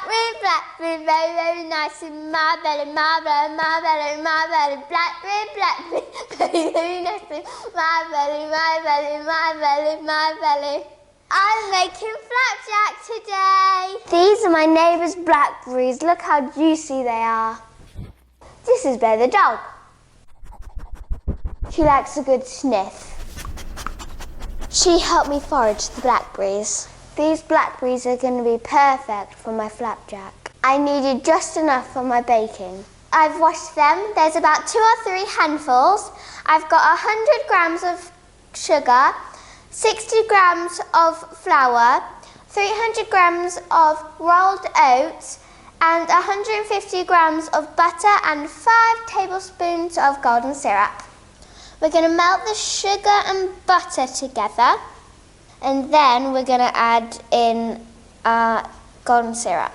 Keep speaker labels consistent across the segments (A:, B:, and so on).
A: Blackberry, very, very nice in my belly, my belly, my belly, my belly. Blackberry, very, very nice in my belly, my belly, my belly, my belly. I'm making flapjack today. These are my neighbour's blackberries. Look how juicy they are. This is Bear the dog. She likes a good sniff. She helped me forage the blackberries. These blackberries are going to be perfect for my flapjack. I needed just enough for my baking. I've washed them. There's about 2 or 3 handfuls. I've got 100 grams of sugar, 60 grams of flour, 300 grams of rolled oats, and 150 grams of butter and 5 tablespoons of golden syrup. We're going to melt the sugar and butter together, and then we're going to add in golden syrup.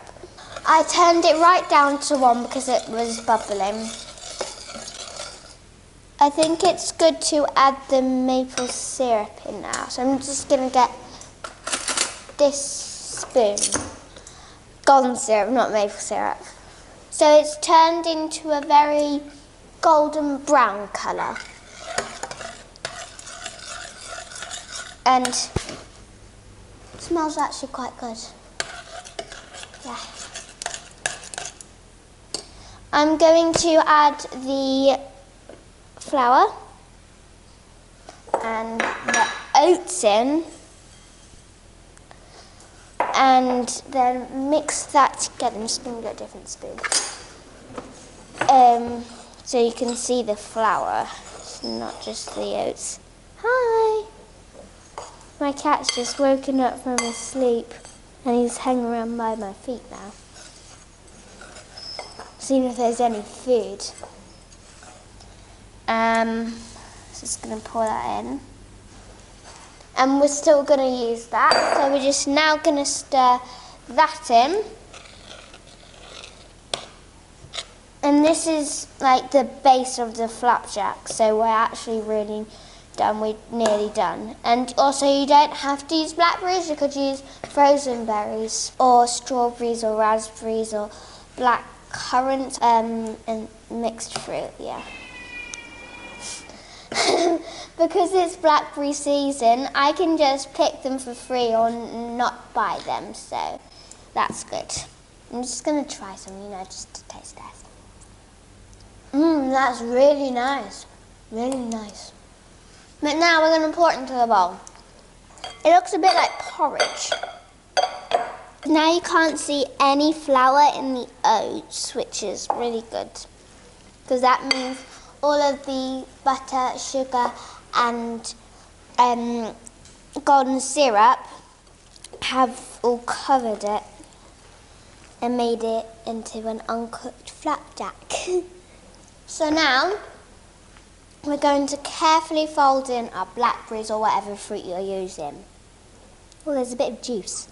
A: I turned it right down to 1 because it was bubbling. I think it's good to add the maple syrup in now, so I'm just going to get this spoon. Golden syrup, not maple syrup. So it's turned into a very golden brown colour. And it smells actually quite good. Yeah. I'm going to add the flour and the oats in, and then mix that together. I'm just going to get a different spoon. So you can see the flour, it's not just the oats. Hi! My cat's just woken up from his sleep and he's hanging around by my feet now. Seeing if there's any food. Just going to pour that in. And we're still going to use that. So we're just now going to stir that in. And this is like the base of the flapjack. So we're actually really done. We're nearly done. And also you don't have to use blackberries. You could use frozen berries or strawberries or raspberries or black currant and mixed fruit, yeah. Because it's blackberry season, I can just pick them for free or not buy them, so that's good. I'm just going to try some, just to taste test. That's really nice. Really nice. But now we're going to pour it into the bowl. It looks a bit like porridge. Now you can't see any flour in the oats, which is really good. Because that means all of the butter, sugar and golden syrup have all covered it and made it into an uncooked flapjack. So now we're going to carefully fold in our blackberries or whatever fruit you're using. Oh, there's a bit of juice.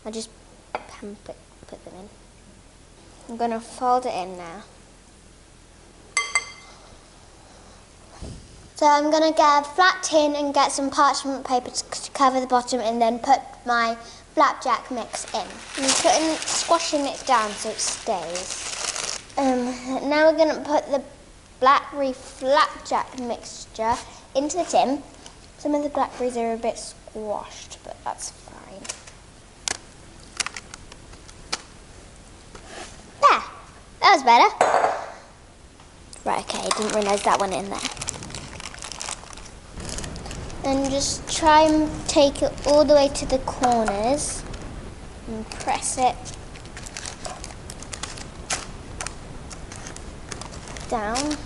A: I'll just put them in. I'm going to fold it in now. So I'm going to get a flat tin and get some parchment paper to cover the bottom and then put my flapjack mix in. I'm squashing it down so it stays. Now we're going to put the Blackberry Flapjack mixture into the tin. Some of the blackberries are a bit squashed, but that's fine. There! That was better. Right, okay, I didn't realise that one in there. And just try and take it all the way to the corners and press it down.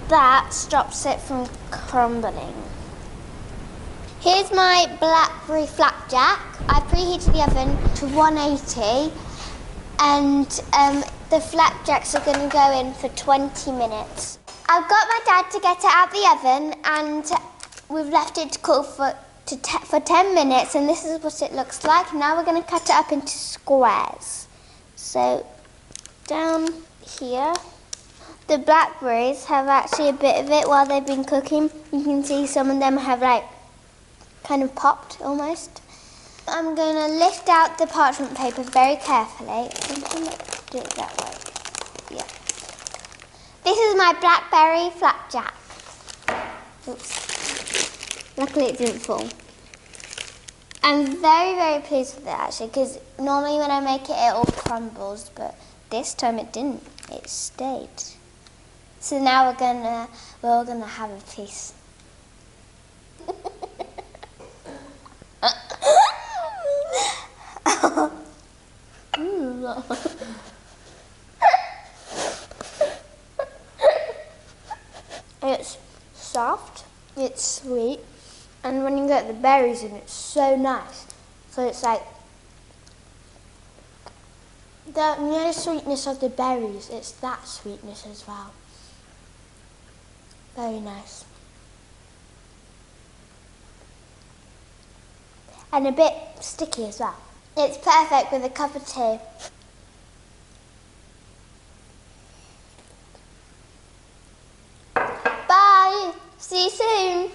A: That stops it from crumbling. Here's my Blackberry Flapjack. I preheated the oven to 180 and the flapjacks are going to go in for 20 minutes. I've got my dad to get it out the oven and we've left it to cool for 10 minutes and this is what it looks like. Now we're going to cut it up into squares. So down here, the blackberries have actually a bit of it while they've been cooking. You can see some of them have like kind of popped almost. I'm going to lift out the parchment paper very carefully. I think I'm going to do it that way. Yeah. This is my Blackberry Flapjack. Oops. Luckily it didn't fall. I'm very, very pleased with it actually, because normally when I make it, it all crumbles, but this time it didn't. It stayed. So now we're gonna have a piece. It's soft, it's sweet, and when you get the berries in, it's so nice. So it's like the sweetness of the berries, it's that sweetness as well. Very nice. And a bit sticky as well. It's perfect with a cup of tea. Bye! See you soon!